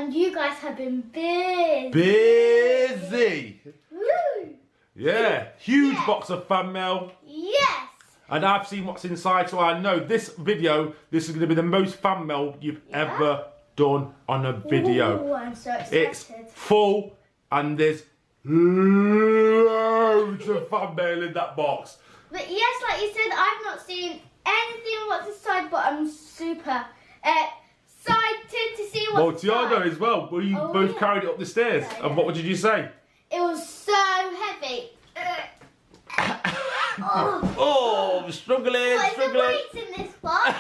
And you guys have been busy. Busy. Woo. Yeah, huge box of fan mail. Yes. And I've seen what's inside, so I know this is going to be the most fan mail you've ever done on a video. Ooh, I'm so excited. It's full, and there's loads of fan mail in that box. But yes, like you said, I've not seen anything what's inside, but I'm super excited to see what's inside. Well, Tiana as well. We both carried it up the stairs. Yeah, And what did you say? It was so heavy. Oh, I'm struggling, What is the struggling. weight in this box?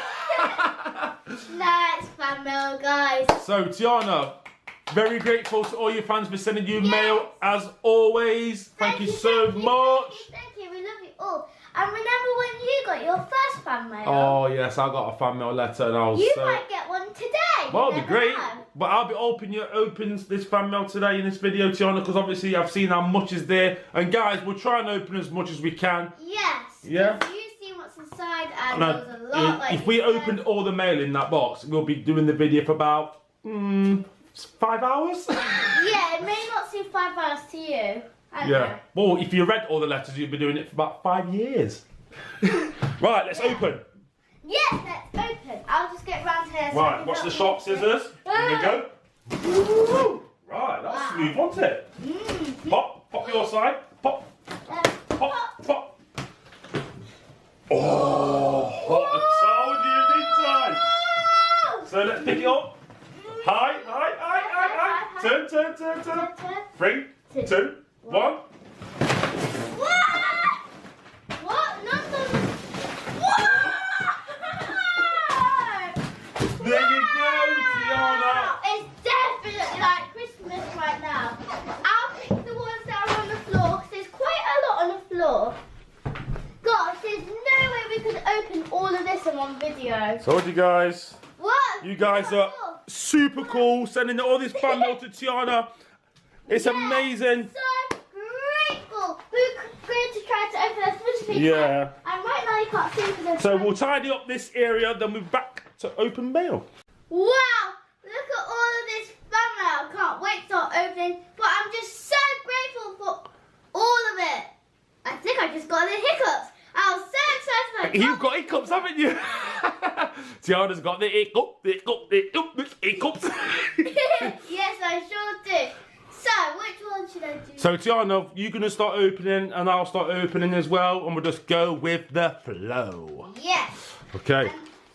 No, it's fan mail, guys. So, Tiana, very grateful to all your fans for sending you mail as always. Thank you so much. Thank you, we love you all. And remember when you got your first fan mail? Oh, yes, I got a fan mail letter and I was You so... might get one today. Well, You it'll be never great. know. But I'll be opening this fan mail today in this video, Tiana, because obviously I've seen how much is there. And guys, we'll try and open as much as we can. Yes. Yeah. You've seen what's inside, and Now, there was a lot. Like if we opened all the mail in that box, we'll be doing the video for about 5 hours. Yeah, it may not seem 5 hours to you. I don't know. Well, if you read all the letters, you'd be doing it for about 5 years. Right, let's open. Yes, let's open. I'll just get round here. Right, watch the sharp scissors. Here we go. Woo! Right, that's smooth, wasn't it? Pop your side. Pop. Pop. Oh, I told you, didn't I? So let's pick it up. Hi. Turn. 3, 2, 1. What? Not the... There you go, Tiana. It's definitely like Christmas right now. I'll pick the ones that are on the floor because there's quite a lot on the floor. Gosh, there's no way we could open all of this in one video. Told you guys. What? You guys are super cool, sending all this fan mail to Tiana. It's amazing. So grateful. We're going to try to open as much as we can. Yeah. And right now you can't see because there's... So we'll tidy up this area, then we're back to open mail. Wow! Look at all of this fan mail. I can't wait to start opening. But I'm just so grateful for all of it. I think I just got the hiccups. I was so excited. You've got hiccups, haven't you? Tiana's got the hiccups. Yes, I sure do. So, which one should I do? So Tiana, you're going to start opening and I'll start opening as well. And we'll just go with the flow. Yes. Okay.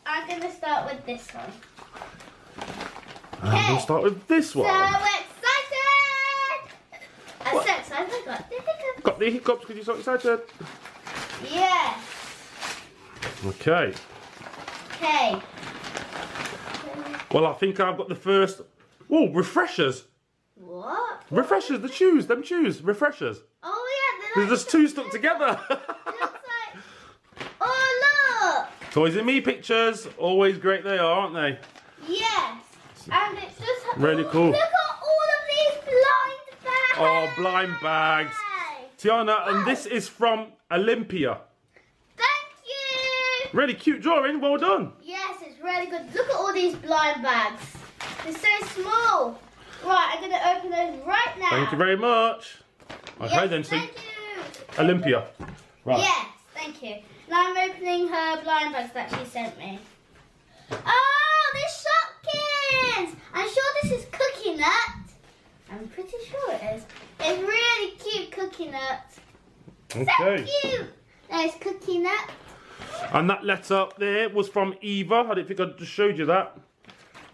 I'm going to start with this one. And we'll start with this one. So excited! I'm so excited. I got the hiccups. Got the hiccups because you're so excited. Yes. Okay. Okay. Well, I think I've got the first... Oh, refreshers. What? Refreshers, the shoes, them shoes, refreshers. Oh yeah, There's just two stuck together. It looks like... Oh look! Toys and Me pictures, always great they are, aren't they? Yes. And it's just... Really cool. Look at all of these blind bags! Oh, blind bags. Tiana, and this is from Olympia. Thank you! Really cute drawing, well done. Yes, it's really good. Look at all these blind bags. They're so small. Right, I'm going to open those right now. Thank you very much. Okay Yes, then, so thank you. Olympia. Right. Yes, thank you. Now I'm opening her blind bags that she sent me. Oh, there's Shopkins! I'm sure this is Cookie Nut. I'm pretty sure it is. It's really cute, Cookie Nut. Okay. So cute. There's Cookie Nut. And that letter up there was from Eva. I didn't think I just showed you that.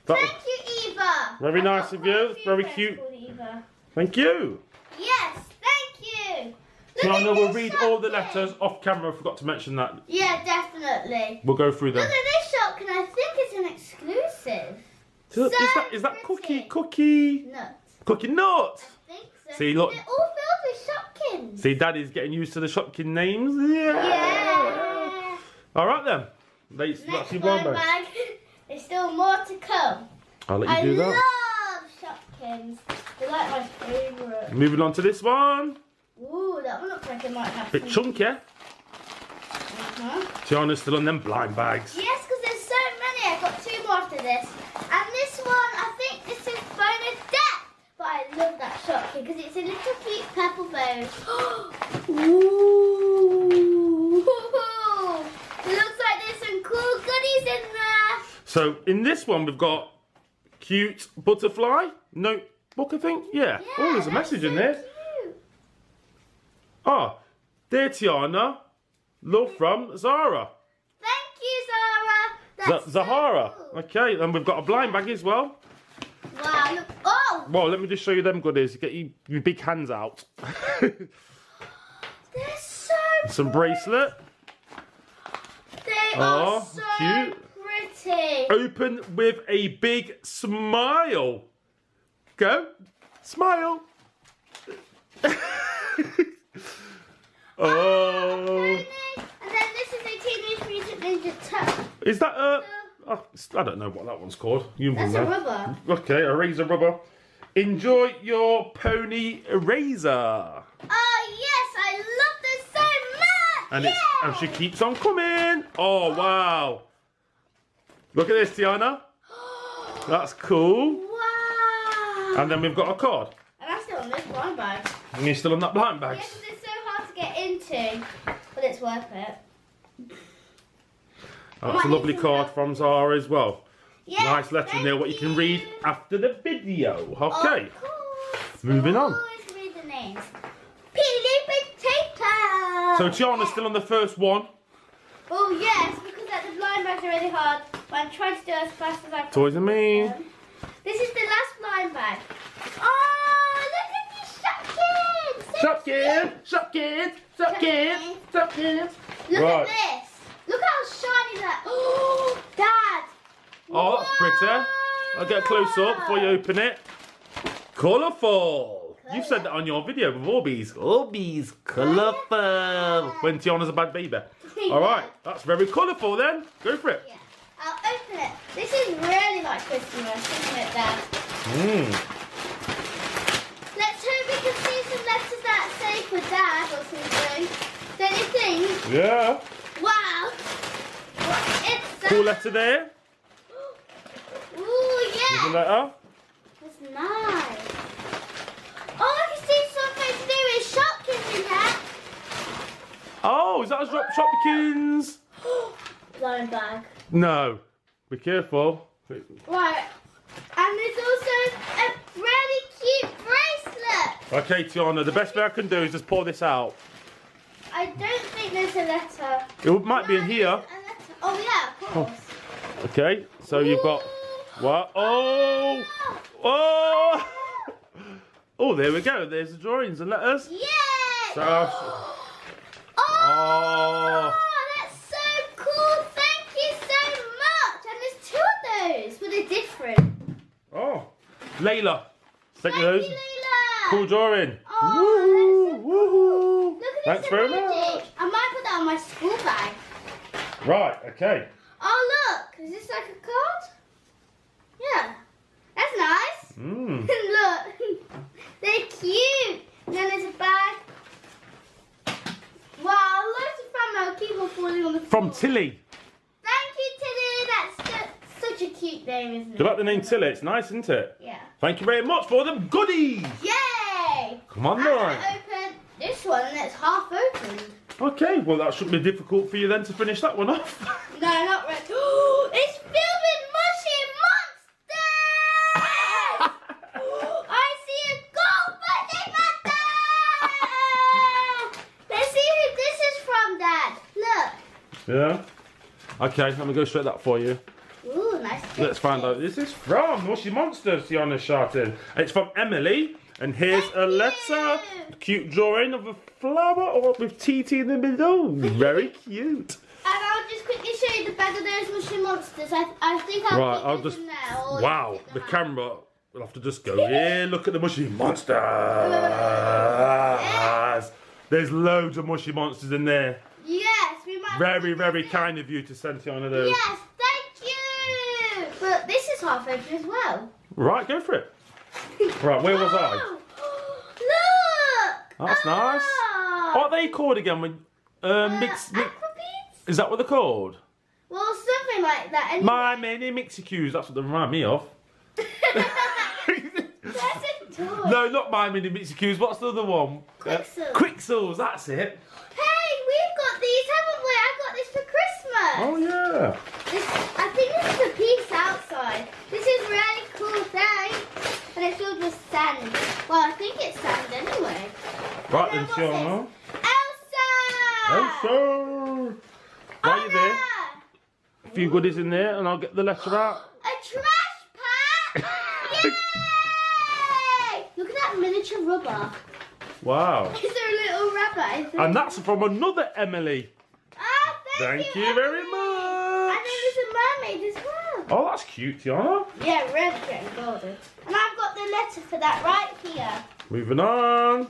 Thank you, Eva. Very I've nice got of quite you. a few Very friends cute. called Eva. Thank you. Yes, thank you. Look Now, at we'll this read all the Shopkins. letters off camera. I forgot to mention that. Yeah, definitely. We'll go through them. Look at this Shopkins. I think it's an exclusive. Is that pretty. cookie Nut. nut? I think so. See, look. They're all filled with Shopkins. See, Daddy's getting used to the Shopkin names. Yeah. Yeah. All right then. That's Next your blind blind bag. bag. There's still more to come. I'll let I you do that. love Shopkins. They're like my favourite. Moving on to this one. Ooh, that one looks like it might have Bit some... chunky. Tiana's still on them blind bags. Yes, because there's so many. I've got 2 more after this. And this one, I think this is bonus It's a little cute purple bow. Ooh. It looks like there's some cool goodies in there. So in this one we've got cute butterfly notebook, I think. Yeah. Oh, there's a message in there. Cute. Ah, dear Tiana, love from Zara. Thank you, Zara. That's Zahara. so cool. Okay, then we've got a blind bag as well. Wow, look. Oh! Well, let me just show you them goodies. Get your big hands out. They're so Some bracelet. They are so cute. pretty. Open with a big smile. Go. Smile. Oh. And then this is a Teenage Mutant Ninja Turtle. Is that a... Oh, I don't know what that one's called. You That's know. a rubber. Okay, a razor rubber. Enjoy your pony eraser. Oh yes, I love this so much. And yeah. it's and she keeps on coming. Oh wow. Look at this, Tiana. That's cool. Wow. And then we've got a card. And I'm still on this blind bag. And you're still on that blind bag. Yes, it's so hard to get into, but it's worth it. That's a lovely card from Zara as well. Yeah, Nice letter in there, what you can read after the video. Okay, Of course. moving on. Always read the names. Peely Potato. So Tiana's still on the first one. Oh yes, because the blind bags are really hard. But I'm trying to do it as fast as I can. Toys and me. This is the last blind bag. Oh, look at these Shopkins. Shopkins, Shopkins, Shopkins. Look Right. at this. Look how shiny that. Oh, Dad. Oh, that's pretty. I'll get a close up before you open it. Colourful. You've said that on your video with Orbeez. Orbeez, colourful. When Tiana's a bad baby. All right, that's very colourful then. Go for it. Yeah. I'll open it. This is really like Christmas, isn't it, Dad? Let's hope we can see some letters that say for Dad or something. Don't you think? Yeah. Wow. It's that? Cool letter there. Ooh, There's a yeah. letter. That's nice. Oh, I can see something to do with Shopkins in there. Oh, is that a Shopkins? Blind bag. No. Be careful. Right. And there's also a really cute bracelet. Okay, Tiana, the best thing I can do is just pour this out. I don't think there's a letter. It might be in No, here. there's a letter. Oh, yeah, of course. Okay, so you've got... What? Oh! Oh! Oh, there we go. There's the drawings and letters. Yay! So, oh, that's so cool. Thank you so much. And there's two of those, but they're different. oh, Layla. Thank you, Thank those. you, Leila. Cool drawing. Oh, Woohoo! Woohoo! Look at Thanks this very emoji. much. I might put that on my school bag. Right, okay. Oh, look. Is this like a card? Yeah. That's nice. Mm. Look. They're cute. And then there's a bag. Wow, loads of fun. I'll keep on falling on the floor. From Tilly. Thank you, Tilly. That's such a cute name, isn't it? Do you like the name Tilly? It's nice, isn't it? Yeah. Thank you very much for the goodies. Yay! Come on, I'm then. gonna open this one and it's half opened. Okay, well that shouldn't be difficult for you then to finish that one off. No, not really. It's filled with mushy monsters! I see a gold mushy monster! Let's see who this is from, Dad. Look. Yeah. Okay, let me go straight that for you. Ooh, nice. Let's find out. This is from Mushy Monsters, Tiana shouting. It's from Emily. And here's a letter. you. Cute drawing of a flower or with TT in the middle. Very cute. And I'll just quickly show you the bag of those mushy monsters. I think I'll Right, keep I'll this just... in there. Or Wow, stick the them out. camera will have to just go here. Look at the Mushy Monsters. There's loads of Mushy Monsters in there. Yes, we might. Very, very kind of you to send Tiana those. Yes, thank you. But this is half open as well. Right, go for it. Right, where was I? Oh, look. That's nice. Oh. What are they called again? Mix. Aquabeats? Is that what they're called? Well, something like that. My mini Mixie Q's. That's what they remind me of. There's a toy. No, not my mini Mitzi Q's. What's the other one? Quixels. Quixels, that's it. Hey, we've got these, haven't we? I got this for Christmas. Oh, yeah. I think this is a piece outside. This is really cool, thanks. And it's filled with sand. Well, I think it's sand anyway. Right And then, Tiana. Elsa! Elsa! While you're there, a few goodies in there, and I'll get the letter out. A trash pack! Yay! Look at that miniature rubber. Wow. Is there a little rabbit? And that's from another Emily. Ah, Thank you very much. And then there's a mermaid as well. Oh, that's cute, Tiana. Yeah, really getting golden. And I've got the letter for that right here. Moving on.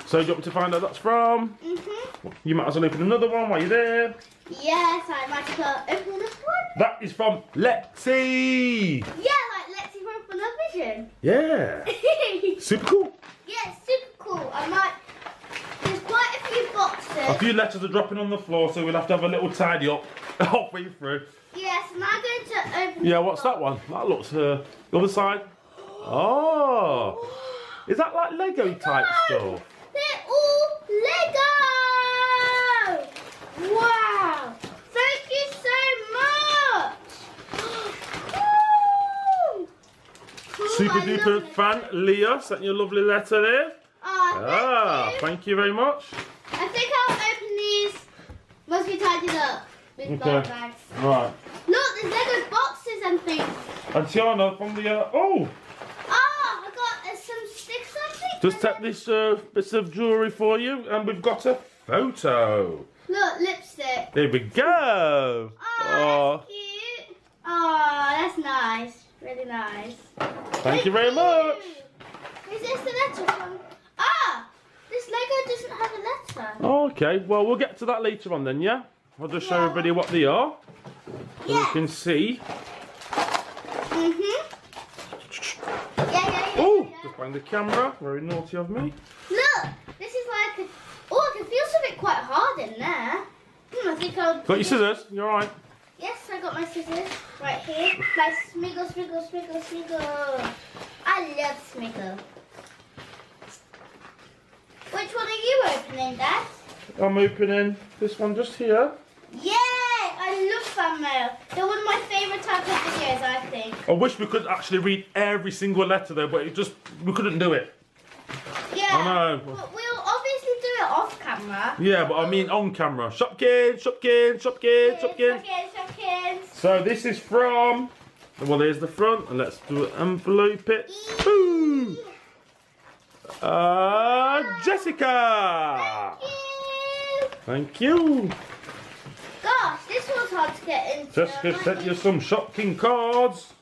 So, do you want me to find out that's from? Mm-hmm. You might as well open another one while you're there. Yes, I might as well open this one. That is from Lexi. Yeah, like Lexi from Vision. Yeah. Super cool. Yeah, super cool. There's quite a few boxes. A few letters are dropping on the floor, so we'll have to have a little tidy up halfway through. Yes, and I'm going to open Yeah, what's that one? That looks, the other side. Oh. Is that like Lego type stuff? They're all Lego! Wow! Thank you so much! Woo! Cool, Super I duper love fan Leah sent you a lovely letter there. Oh, Thank you very much. I think I'll open these once we tidy it up with Okay. bag bags. Right. Look, there's Lego boxes and things. And Tiana from the, oh, Oh, I got some sticks, I think. just take this bits of jewellery for you, and we've got a photo. Look, lipstick. There we go. Oh, that's cute. Oh, that's nice. Really nice. Thank you very much. Is this the letter from? Ah, this Lego doesn't have a letter. Okay, well, we'll get to that later on then, yeah? I'll just show everybody what they are, so you Yeah. can see. Yeah. Oh, just bang the camera. Very naughty of me. Look, this is like a. Oh, I can feel something quite hard in there. I think I'll. Got your scissors? You alright? Yes, I got my scissors right here. My smiggle. I love smiggle. Which one are you opening, Dad? I'm opening this one just here. Yay! I love fan mail. They're one of my favourite type of videos, I think. I wish we could actually read every single letter though, but we couldn't do it. Yeah. I know. But we'll obviously do it off camera. Yeah, but I mean on camera. Shopkins. Shopkins. So this is from, well, there's the front, and let's do envelope it. Boom! Jessica! Thank you. Thank you. Gosh, this one's hard to get into. Jessica sent you some Shopkins cards.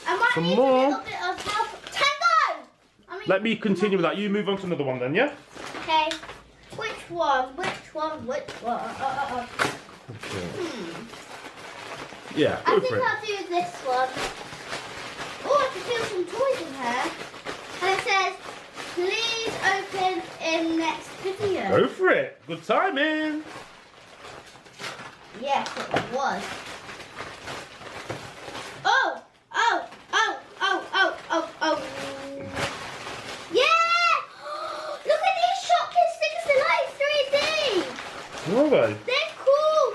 I might some need more. a little bit of help. Tango! Let me continue with that. You move on to another one then, yeah? Okay. Which one? Okay. Yeah, I go think for it. I'll do this one. Oh, I can feel some toys in here. And it says, please open in next video. Go for it. Good timing. Yes, it was. Oh. Yeah! Look at these Shopkins stickers. They're like 3D. Are they? They're cool.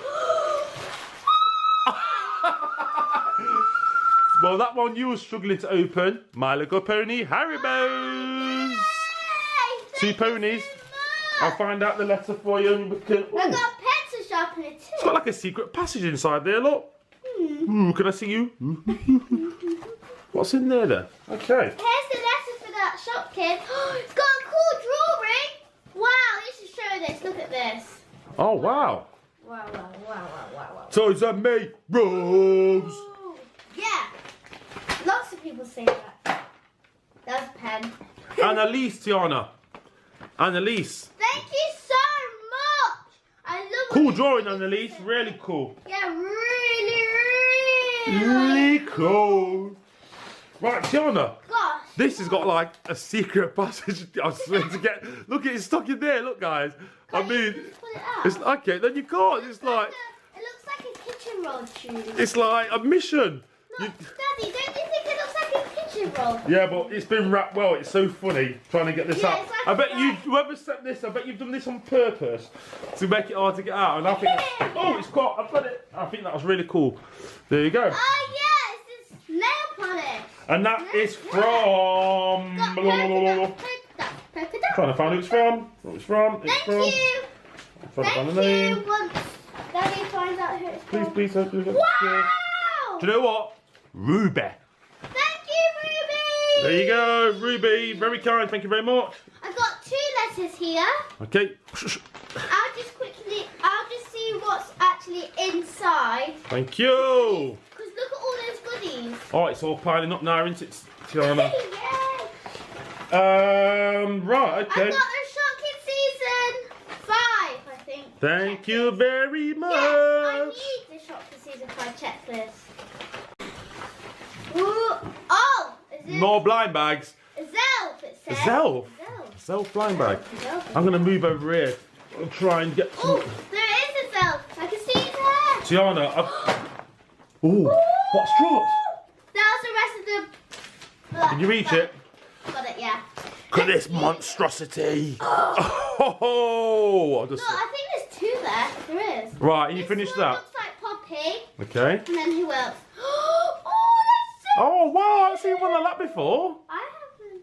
Well, that one you were struggling to open. My Little Pony Haribos. Yay! Two Thank ponies. you so I'll much. find out the letter for you. And we can, I got a pencil sharpener too. it's got like a secret passage inside there, look. Ooh, can I see you? What's in there then? Okay. Here's the letter for that Shopkins. It's got a cool drawing. Wow, you should show this. Look at this. Oh, wow. Wow. Toys and me, Rose. Ooh. Yeah. Lots of people say that. That's a pen. Annalise, Tiana. Annalise. Thank you so much. I love Cool drawing, Annalise. Really cool. Yeah, really. Really cool. Right, Tiana. Gosh. This has got like a secret passage. I swear to get. Look, it's stuck in there. Look, guys. I mean, Just pull it out. it's okay. Then you can't. It's like It looks like a kitchen roll tube. it's like a mission. Look, Daddy, don't you think it looks like a kitchen sausage roll. Yeah, but it's been wrapped well. It's so funny trying to get this out. It's like I bet you, whoever sent this, I bet you've done this on purpose to make it hard to get out. And I think, oh, it's caught. I've got it. I think that was really cool. There you go. Oh yeah, it's this nail polish. And that is from. Trying to find who it's from. What it's from. Thank you. Thank you. Once Daddy finds out who it's from. Please. Wow! Do you know what? Ruby. Thank you, Ruby. There you go, Ruby. Very kind. Thank you very much. I've got 2 letters here. Okay. I'll just see what's actually inside. Thank you. Because look at all those goodies. Oh, it's all piling up now, isn't it, Tiana? Yay. Right, okay. I got a Shopkins season 5, I think. Thank you very much. Yes, I need the Shopkins season 5 checklist. Ooh. Oh, is it? More blind bags. Zelf, it says. Zelf? Zelf blind bag. I'm going to move over here and try and get some. Oh, there is a Zelf. I can see it there. Tiana, ooh, what's dropped? That was the rest of the... Can you reach it? Got it, yeah. Look at this monstrosity. Oh, Look, I think there's 2 there. There is. Right, you This finished one that? looks like Poppy. Okay. And then who else? Oh, that's so Oh, wow, I've seen one like that before. I haven't.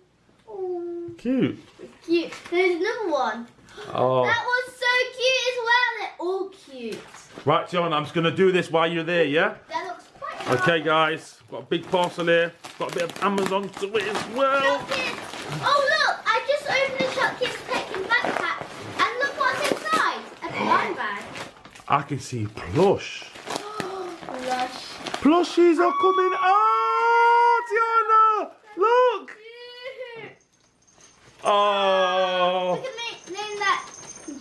Oh, Cute. cute. There's another one. Oh. That one's so cute as well. They're all cute. Right, Tiana, I'm just going to do this while you're there, yeah? That looks quite hard. Okay, guys. Got a big parcel here. Got a bit of Amazon to it as well. Shopkins. Oh, look. I just opened the Shopkins packing backpack. And look what's inside. A blind bag. I can see plush. Lush. Plushies are coming. Oh, Tiana, look. Cute. Oh. Look at me. Name that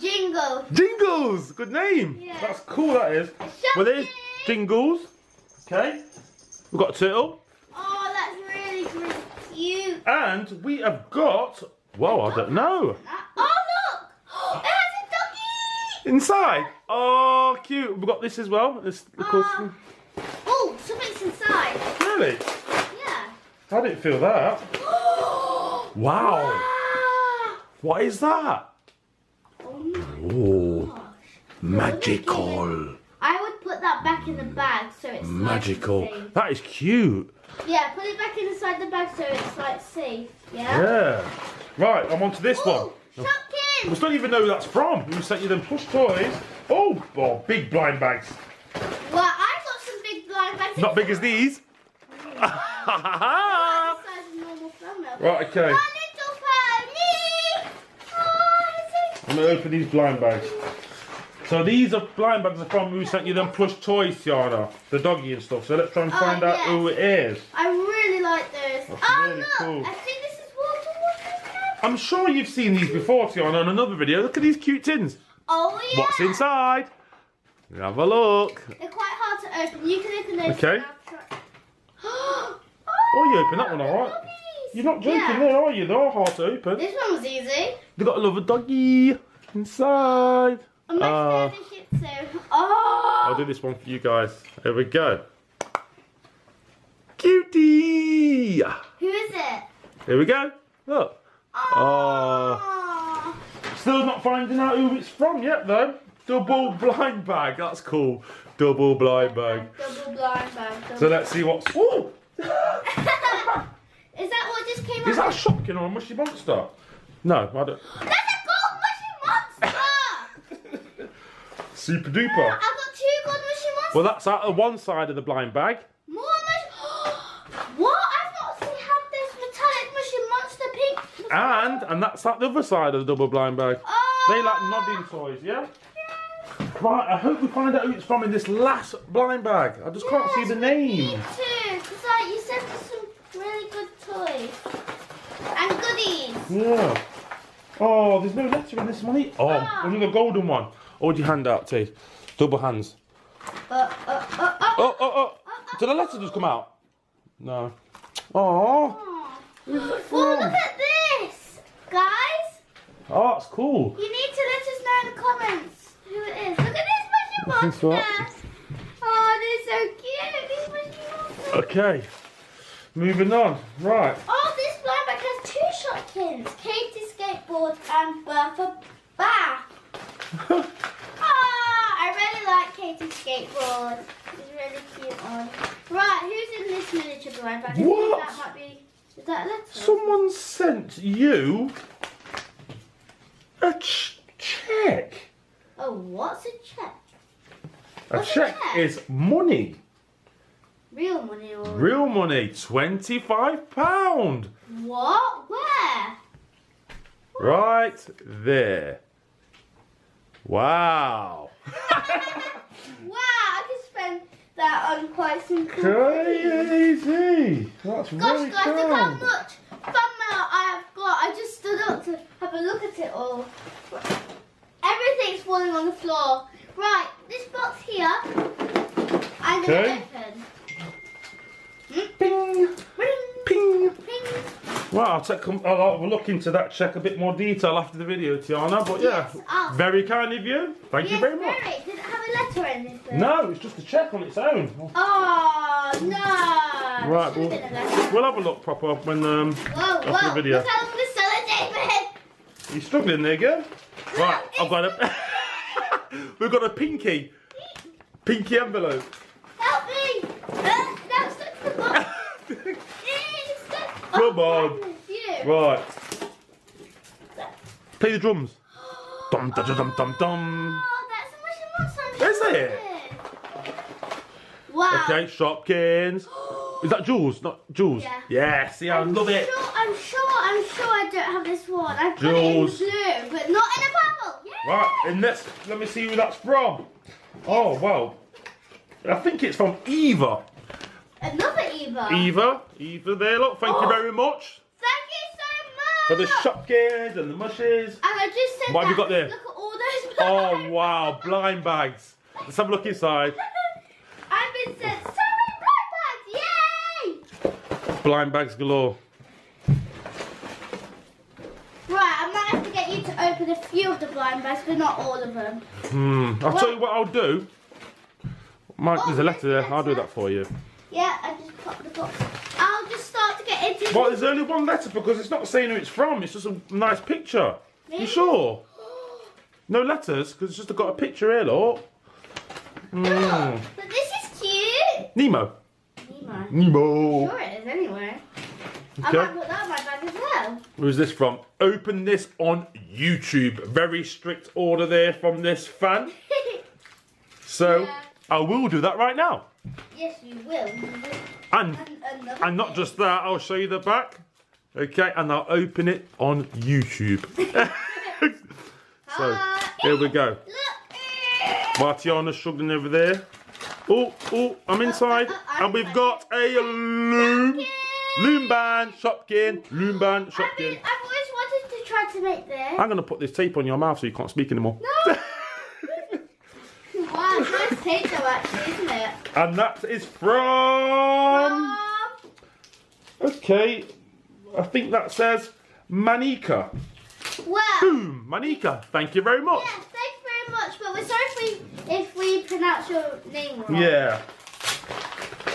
Jingle. Jingles. Good name. Yeah. That's cool, that is. Well, there's Shopkins. Jingles. Okay. We've got a turtle. Oh, that's really, really cute. And we have got, well, I don't know. Oh, look. It has a doggy. Inside. Oh, cute. We've got this as well. This, of course. Oh, something's inside. Really? Yeah. I didn't feel that. Wow. Wow. What is that? Oh my Oh, gosh. magical. I would put that back in the bag so it's Magical. Like safe. That is cute. Yeah, put it back inside the bag so it's like safe. Yeah. Yeah. Right, I'm on to this one. Oh, Shopkins. I don't even know who that's from. Who sent you them plush toys? Oh, big blind bags. Well, I got some big blind bags. Not big as these. Not the size of normal thumbnail. Right, okay. My little pony. Oh, I'm going to open these blind bags. So these are blind bags from who sent you them plush toys, Tiana. The doggy and stuff. So let's try and find out who it is. I really like those. That's Oh, really look. cool. I think this is water. I'm sure you've seen these before, Tiana, on another video. Look at these cute tins. Oh, yeah. What's inside? Have a look. They're quite hard to open. You can open those. Okay. Oh, Oh, you open that one alright. You're not joking Yeah. there, are you? They're hard to open. This one was easy. They've got a little doggy inside. I'm my favorite Shih Tzu. Oh. I'll do this one for you guys. Here we go. Cutie! Who is it? Here we go. Look. Oh. Still not finding out who it's from yet, though. Double blind bag. That's cool. Double blind bag. Double blind bag. So let's see what's. Oh! Is that what just came out? Is that a Shopkin or a mushy monster? No, I don't. That's a gold mushy monster! Super duper. I've got 2 gold mushy monsters. Well, that's out of one side of the blind bag. More mushy. What? I've not seen had this metallic mushy monster pink. And that's at the other side of the double blind bag. Oh. They like nodding toys, yeah? Right, I hope we find out who it's from in this last blind bag. I just can't see the name. Me too, because you sent us some really good toys. And goodies. Yeah. Oh, there's no letter in this one. Oh, another golden one. Hold your hand out, T. Double hands. Oh. Did the letter just come out? No. Oh. Who's it from? Oh, look at this, guys. Oh, that's cool. You need to let us know in the comments who it is. Look at this mushy This one. monster. Oh, they're so cute. These mushy monsters. Okay. moving on. Right. Oh, this blind bag has 2 Shopkins. Katie skateboard and Bertha bath. I really like Katie's skateboard. It's really cute on. Right, who's in this miniature blind bag? I think What? that might be. Is that a letter? Someone sent you a check. Oh, what's a check? A What's a check check? is money. Real money or? Real money, £25. What? Where? Right there. Wow. Wow, I could spend that on quite some cool things. Crazy. That's Gosh, really guys, cool. look how much thumbnail I have got. I just stood up to have a look at it all. Everything's falling on the floor. Right, this box here, I'm going to open. Ping. Ring, Ping. ping. Well, I'll have a look into that check a bit more detail after the video, Tiana. But yeah, Yes, I'll- very kind of you. Thank you very much. Did it have a letter or anything? No, it's just a check on its own. Oh, no. Right, Should've been a letter. we'll have a look proper when Whoa, after whoa. the video. Look how long the sellotape is. You're struggling there, girl. Right, I've got a. We've got a pinky envelope. Help me. No, it's stuck to the box. It's stuck. Come Oh, on. goodness, you. Right. Play the drums. Dum dum dum dum dum. Oh, that's a much more Is it? Wow. Okay, Shopkins. Is that Jules? Not Jules. Yeah. Yeah. See, I love it. I'm sure I don't have this one. I put it in Jules. blue, but not in a purple. Yeah. Right, and let me see who that's from. Oh, wow. I think it's from Eva. Another Eva. Eva there, look. Thank you very much Thank you so for the much. Shopkins and the mushes. And I just said What have you that. got there? Look at all those. Oh, wow. Blind bags. Let's have a look inside. I've been sent so many blind bags. Yay! Blind bags galore. Right, I might have to get you to open a few of the blind bags, but not all of them. I'll tell you what I'll do. There's a letter there. I'll do that for you. Yeah, I just popped the box. I'll just start to get into. Well, there's only one letter because it's not saying who it's from. It's just a nice picture. Really? You sure? No letters because it's just got a picture here, look. But this is cute. Nemo. Nemo. Nemo. Sure it is anyway. I Okay. might put that in my bag as well. Who's this from? Open this on YouTube. Very strict order there from this fan. So Yeah. I will do that right now. Yes, you will. And Another not bit. just that, I'll show you the back. Okay, and I'll open it on YouTube. So here we go. Look. Martiana's struggling over there. Oh, I'm inside. And we've got a loom band, Shopkin, loom band, Shopkin. I've always wanted to try to make this. I'm going to put this tape on your mouth so you can't speak anymore. No. Wow, it's nice tape though, actually, isn't it? And that is from... Okay, I think that says Manika. Well. Boom, Manika. Thank you very much. Yeah, thanks very much. But we're sorry if we pronounce your name wrong. Yeah.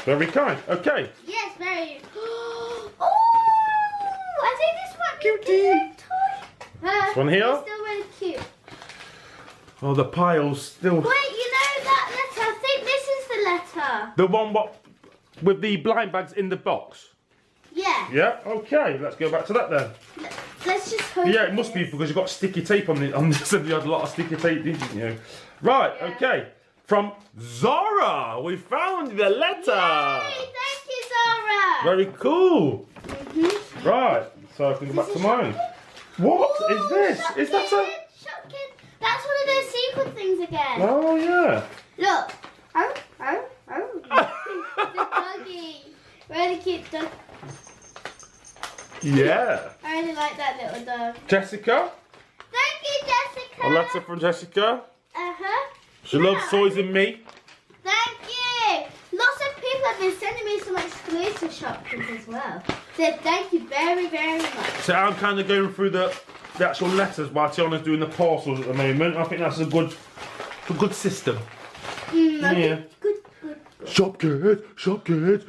Very kind. Okay. Yes, very. Oh, I think this might be Cutie. a good toy. This one here? It's still really cute. Oh, the pile's still... Wait, you know that letter? I think this is the letter. The one with the blind bags in the box. Yeah. Yeah, okay. Let's go back to that then. Let's just hope. Yeah, it must be because you've got sticky tape on this and you had a lot of sticky tape, didn't you? Right, Yeah. okay. From Zara, we found the letter. Yay, thank you, Zara. Very cool. Mm-hmm. Right, so I can go back to mine. What is this? Is that a... Shopkins. That's one of those secret things again. Oh, yeah. Look. Oh. The doggy. Really cute dog. Yeah. I really like that little dog. Jessica. Thank you, Jessica. A letter from Jessica. Uh-huh. She loves toys and me. Thank you. Lots of people have been sending me some exclusive Shopkins as well. So thank you very, very much. So I'm kind of going through the actual letters while Tiana's doing the parcels at the moment. I think that's a good system. Okay. Yeah. Good. Shopkins. Molly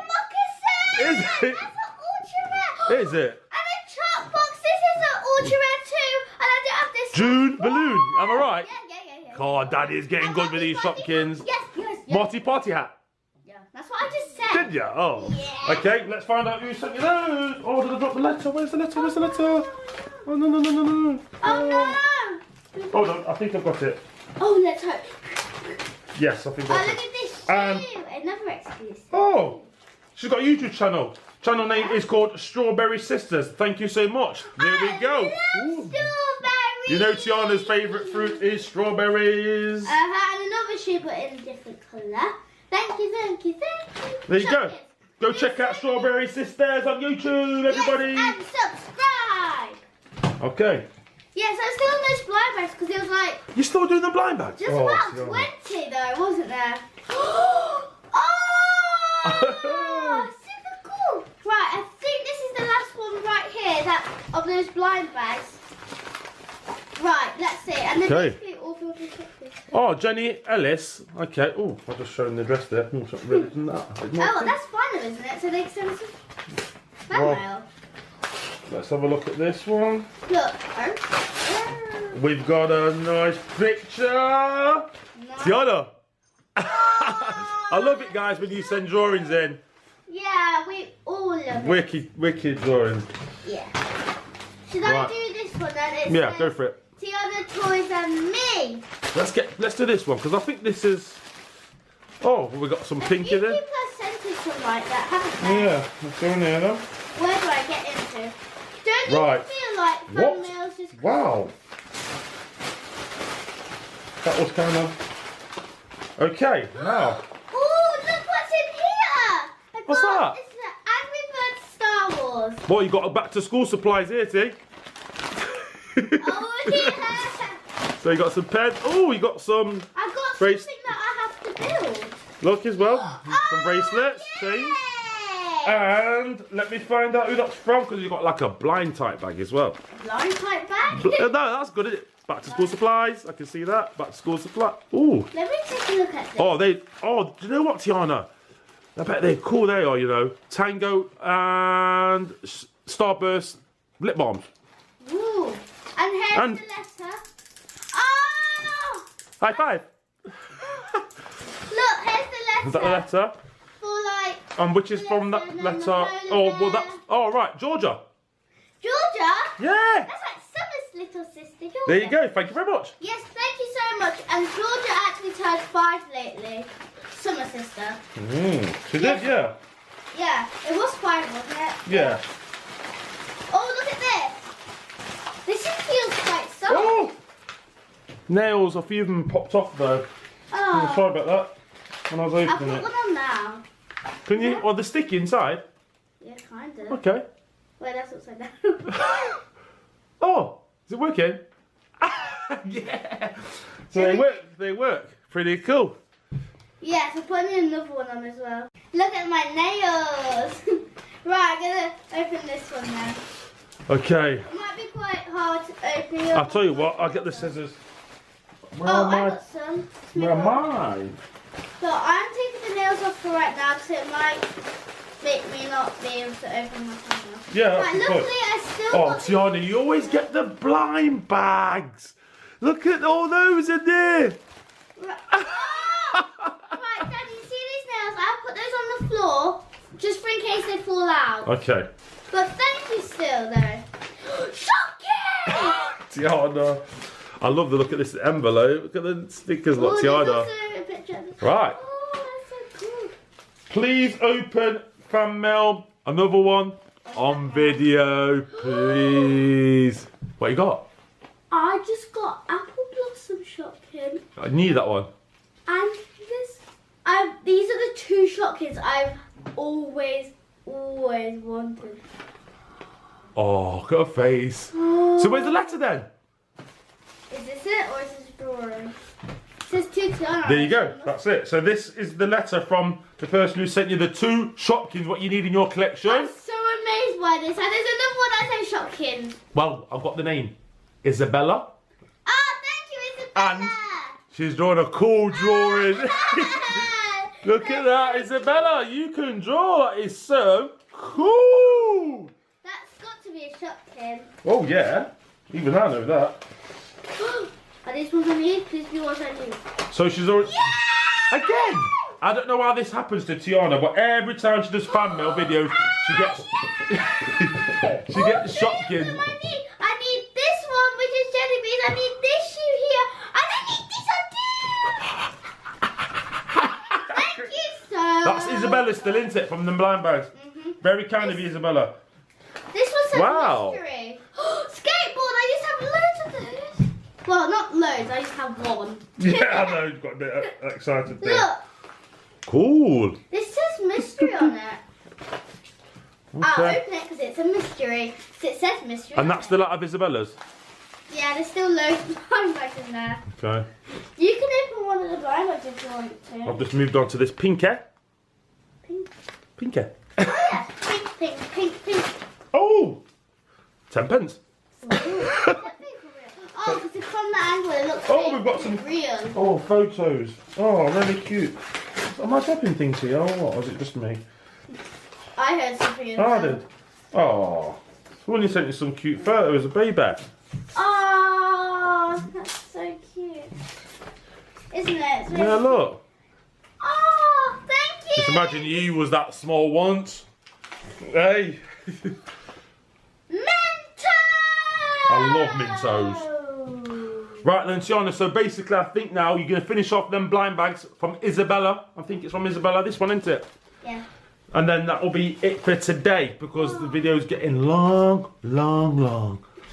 Moccasins. Is it? That's an ultra rare. Is it? And a chalk box. This is an ultra rare too. And I don't have this. June balloon. Am I right? Yeah. God, Daddy is getting good with these Shopkins. Yes. Marty Party hat. Yeah, that's what I just said. Did you? Oh. Yeah. Okay, let's find out who sent you those. Oh, did I drop the letter? Where's the letter? Where's the letter? Oh, no. Oh no. Hold on, I think I've got it. Oh, let's hope. Yes, I think Oh, I've look got it. at this And- shoe. Another exclusive. Oh, she's got a YouTube channel. Channel name is called Strawberry Sisters. Thank you so much. There we go. Ooh. Strawberries. You know Tiana's favourite fruit is strawberries. And another shoe, but in a different colour. Thank you. There you go. Shopkins. Go check out Strawberry Sisters on YouTube, everybody. Yes, and subscribe. Okay. Yes, I'm still on those blind bags because it was like You still doing the blind bags? just Oh, about Tiana. 20 though, wasn't there? Oh, super cool. Right, I think this is the last one right here of those blind bags. Right, let's see. And then Okay. basically all filled with chocolate. Oh, Jenny Ellis. Okay. Oh, I've just shown the address there. Oh, something really than that. Oh, well, that's final, isn't it? So they can send us a fan Well, mail. Let's have a look at this one. Look. We've got a nice picture. Tiana. I love it, guys, when you send drawings in. Yeah, we all love it. Wicked drawings. Yeah. Should Right. I do this one then? It Yeah, says go for it. Tiana Toys and me. Let's do this one because I think this is. Oh, we got some pink in You there. people have sent us some like that, haven't they? Yeah, let's go in there then. Where do I get into? Don't you Right. feel like What? fan mail's just... Wow. That was kind of. Okay, now. Oh, look what's in here! What's that? It's the Angry Birds Star Wars. Boy, you got back to school supplies here, T. Oh yeah! So you got some pens. Oh, you got some. I've got Brace- something that I have to build. Look as well. Some bracelets. See. Yeah! And let me find out who that's from because you got like a blind type bag as well. Blind type bag? No, that's good, isn't it? Back to school supplies. I can see that. Back to school supply. Ooh. Let me take a look at this. Oh, do you know what, Tiana? I bet they're cool. They are, you know. Tango and Starburst lip balms. Ooh. And here's And- the letter. Oh! High five. Look, here's the letter. Is that the letter? For like And which is from that letter? Oh, well, that's. Oh, right, Georgia. Georgia. Yeah. That's like Summer's little sister, Georgia. There you go. Thank you very much. Yes, thank you so much. And Georgia actually turned 5 lately. Summer sister. She did, yeah. Yeah, it was 5, wasn't it? Yeah. Oh, look at this. This feels quite soft. Oh! Nails, a few of them popped off though. Oh, Sorry about that. When I was I'll opening put it. one on now. Can you? Oh, the sticky inside? Yeah, kind of. Okay. Wait, that's upside down. Oh, is it working? Yeah. So they work. Pretty cool. Yeah, so putting another one on as well. Look at my nails. Right, I'm going to open this one now. Okay. It might be quite hard to open. I'll tell you what, I'll get the scissors. Where Oh, am I I? got some. Where am I? So I'm taking the nails off for right now because it might make me not be able to open my phone now. Yeah, Right, that's luckily good. I still Oh, got Tiana, you always get the blind bags. Look at all those in there. Right. Oh! Right, Dad, you see these nails? I'll put those on the floor just for in case they fall out. Okay. But thank you still, though. Shocking! Tiana. I love the look at this envelope. Look at the stickers, look, Oh, there's Tiana. also a picture of this. Right. Oh, that's so cool. Please open fan mail. Another one on video, please. What you got? I just got apple blossom Shopkins. I knew that one. And this, these are the 2 Shopkins I've always wanted. Oh, look at her face. So where's the letter then? Is this it or is this a drawing? It says 2 Tiana. There you go. That's it. So this is the letter from the person who sent you the 2 Shopkins, what you need in your collection. I'm so amazed by this. And there's another one that says Shopkins. Well, I've got the name. Isabella. Oh, thank you, Isabella. And she's drawn a cool drawing. Look at that, Isabella. You can draw. That is so cool. That's got to be a Shopkin. Oh, yeah. Even I know that. Are these ones I need? Please be ones I need. So she's already... Yeah! Again! I don't know how this happens to Tiana, but every time she does fan mail videos, she gets... she gets Shopkins. I need this one, which is jelly beans. I need this shoe here. And I need this one too. Thank you so much. That's Isabella still, isn't it? From the blind bags. Very kind of you, Isabella. This one's a Wow. mystery. Skateboard, I used to have loads of those. Well, not loads, I used to have one. Yeah, I know, you've got a bit excited there. Look. Cool. This says mystery on it. I'll Okay. open it because it's a mystery. So it says mystery. And that's the lot of Isabella's? Yeah, there's still loads of blind bags in there. Okay. You can open one of the blind bags if you want to. I've just moved on to this pinky. Pink. Pinky. Oh yeah, pink, pink, pink, pink. Oh! 10 pence. Oh, because from that angle it looks Oh, we've got some... real. Oh, photos. Oh, really cute. Am I shopping things here or what? Or is it just me? I heard something in Oh, I there. did. Oh. Someone sent you some cute photos of baby. Oh, that's so cute. Isn't it? It's really Yeah, look. Oh, thank you. Just imagine you was that small once. Hey. Mentos! I love Mentos. Right then, Tiana, so basically I think now you're going to finish off them blind bags from Isabella. I think it's from Isabella, this one, isn't it? Yeah. And then that will be it for today because the video's getting long.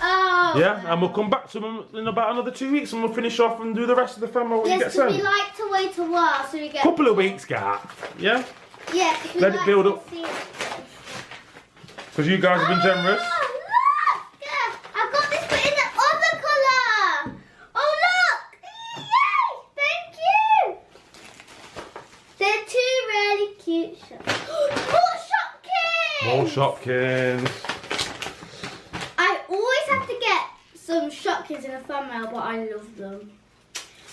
Oh. Yeah, and we'll come back to them in about another 2 weeks and we'll finish off and do the rest of the family when you Yes, get because we sent. like to wait a while so we get... Couple of weeks gap, yeah? Yeah, 'cause we Let it like build to up. see it. Because you guys have been generous. Oh, look! I've got this but in the other colour. Oh, look! Yay! Thank you! They're two really cute shops. More Shopkins! More Shopkins. I always have to get some Shopkins in a thumbnail, but I love them.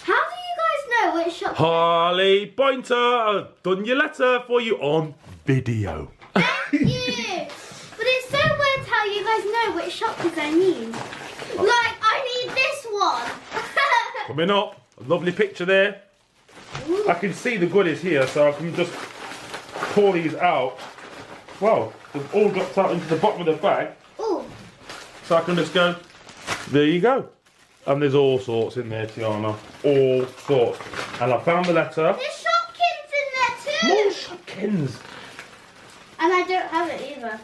How do you guys know which Shopkins? Harley Pointer, I've done your letter for you on video. Thank you! But it's so weird how you guys know which Shopkins I need. Like, I need this one. Coming up, a lovely picture there. Ooh. I can see the goodies here, so I can just pull these out. Wow, they've all dropped out into the bottom of the bag. Ooh. So I can just go, there you go. And there's all sorts in there, Tiana. All sorts. And I found the letter. There's Shopkins in there too. More Shopkins. And I don't have it either.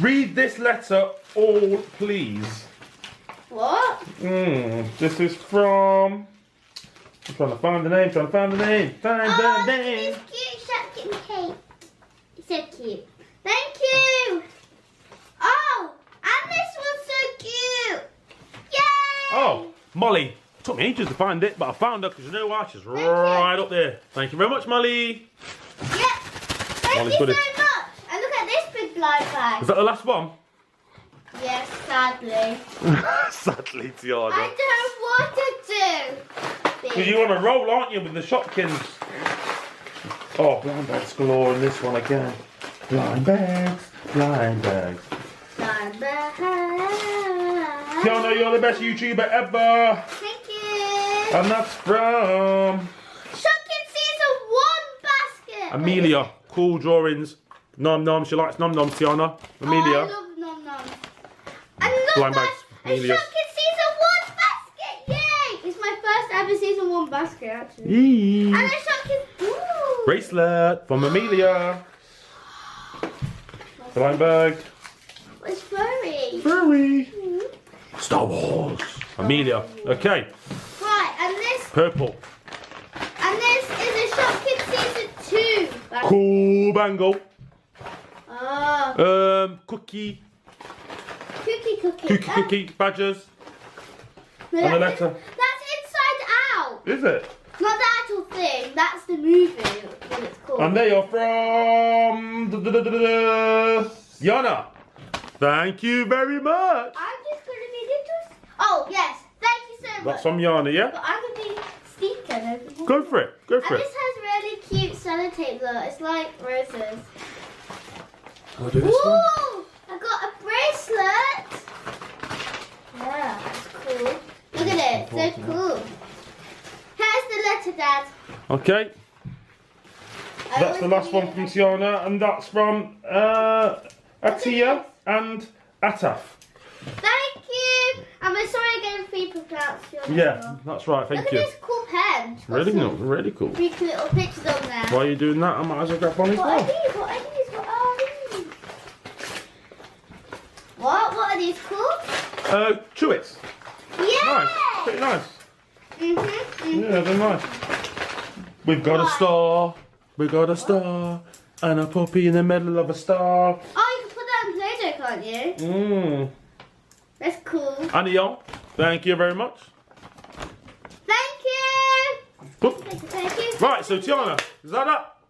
Read this letter all, please. What? This is from... I'm trying to find the name, Find the name. Oh, this cute Shopkin cake. It's so cute. Thank you. Oh, and this one's so cute. Yay! Oh, Molly. It took me ages to find it, but I found her because you know why? She's right up there. Thank you very much, Molly. Yep. Thank Molly's you good so much. And look at this big blind bag. Is that the last one? Yes, sadly. Sadly, Tiana. I don't want to do. Because you want to roll, aren't you, with the Shopkins? Oh, blind bags galore in this one again. Blind bags, blind bags. Blind bag. Tiana, you're the best YouTuber ever. Thank you. And that's from Shopkin Season 1 basket. Amelia. Cool drawings. Nom nom. She likes nom nom, Tiana. Oh, Amelia. I love nom nom. And look, Blind guys, bags, a Amelia. Shopkin Season 1 basket. Yay! It's my first ever Season 1 basket, actually. Eee. And a Shopkin. Ooh. Bracelet from Amelia. Blind bag. It's furry. Furry. Mhm. Star Wars. Amelia. Okay. Right, and this Purple. is a Shopkin Season 2 basket. Cool bangle. Oh, Cookie. cookie. Cookie. Badgers. No, And a that's letter. That's Inside Out. Is it? Not the actual thing. That's the movie. What it's called. And they are from Yana. Thank you very much. I'm just gonna be little. Oh yes, thank you so much. That's from Yana, yeah? But I'm gonna be sneaking over here. Go for it. Go for And it. this has really cute sellotape look. It's like roses. I'll do this one. Ooh! I got a bracelet. Yeah, that's cool. Look at it. So cool. Here's the letter, Dad. Okay. That's the last one from Tiana, and that's from Atia and Ataf. Thank you. I'm sorry again for you pronounce your name Yeah, wrong. that's right. Thank you. Look at this cool pen. It's got Really some cool. Really cool. Pretty little pictures on there. While you're doing that, I might as well grab one as What are well. these? What are these? What are these? What? What are these called? Chewits. Yeah. Nice. Pretty nice. Mhm. Yeah, they're nice. We've got a star. We've got a star. And a puppy in the middle of a star. Oh, you can put that in Play-Doh, can't you? Mmm. That's cool. Anion, thank you very much. Thank you. Oop. Thank you. Right, so Tiana, is that up?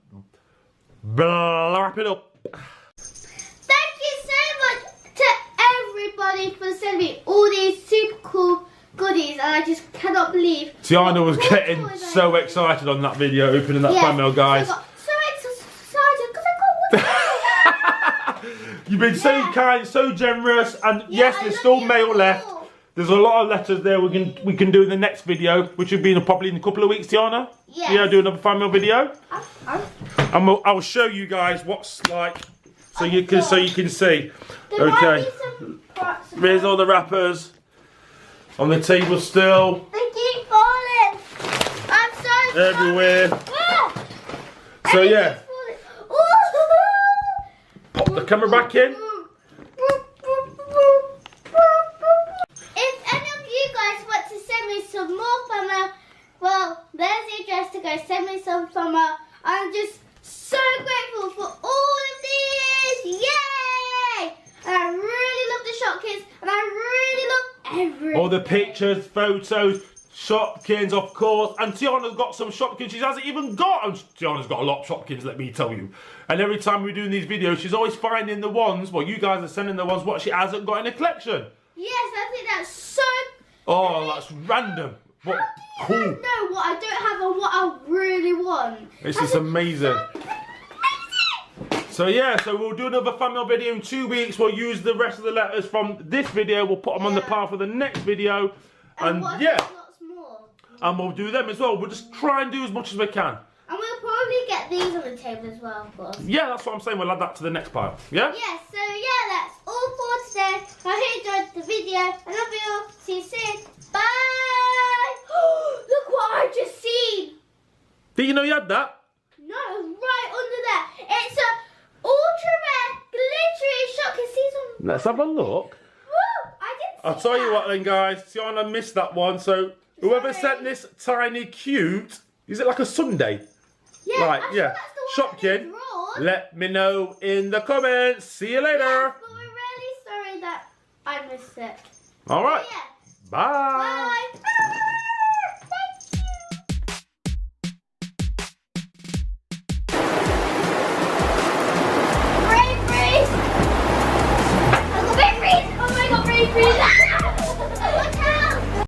Wrap it up. Thank you so much to everybody for sending me all these super cool goodies, and I just cannot believe. Tiana was getting so excited on that video, opening that fan mail, guys. I got so excited because I got one. You've been so kind, so generous, and yes, I there's love still you mail all. left. There's a lot of letters there we can do in the next video, which will be probably in a couple of weeks, Tiana. Yes. Yeah, do another fan mail video, I'm and I'll show you guys what's like, so you can see. There Okay. might be some parts of Here's all the wrappers on the table still, They keep falling. I'm so sorry. everywhere. Ah! So Everything's yeah, falling. Ooh. pop the camera back in. If any of you guys want to send me some more fan mail, well, there's the address to go send me some fan mail. I'm just so grateful for all of these. Yay! And I really love the Shopkins, and I really love everything. All the pictures, photos, Shopkins, of course. And Tiana's got some Shopkins she hasn't even got. And Tiana's got a lot of Shopkins, let me tell you. And every time we're doing these videos, she's always finding the ones, well, you guys are sending the ones what she hasn't got in the collection. Yes, I think that's so. Oh, that's random. What How do you cool. know what I don't have and what I really want? This is amazing. So yeah, so we'll do another fan mail video in 2 weeks. We'll use the rest of the letters from this video. We'll put them on the pile for the next video. And what if yeah, there's lots more? and we'll do them as well. We'll just try and do as much as we can. And we'll probably get these on the table as well, of course. Yeah, that's what I'm saying. We'll add that to the next pile. Yeah? Yes, so yeah, that's all for today. I hope you enjoyed the video. I love you all. See you soon. Bye! Look what I just seen! Did you know you had that? No, it was right under there. It's a ultra rare glittery Shopkins season. Let's have a look. Woo! I didn't see I'll tell you that. what then, guys. Tiana missed that one. So whoever Sorry. sent this tiny cute, is it like a sundae? Yeah, Right, I'm yeah. sure that's the one that Shopkin, they drawn. let me know in the comments. See you later. Yeah, but we're really sorry that I missed it. All right. Yeah. Bye. Bye.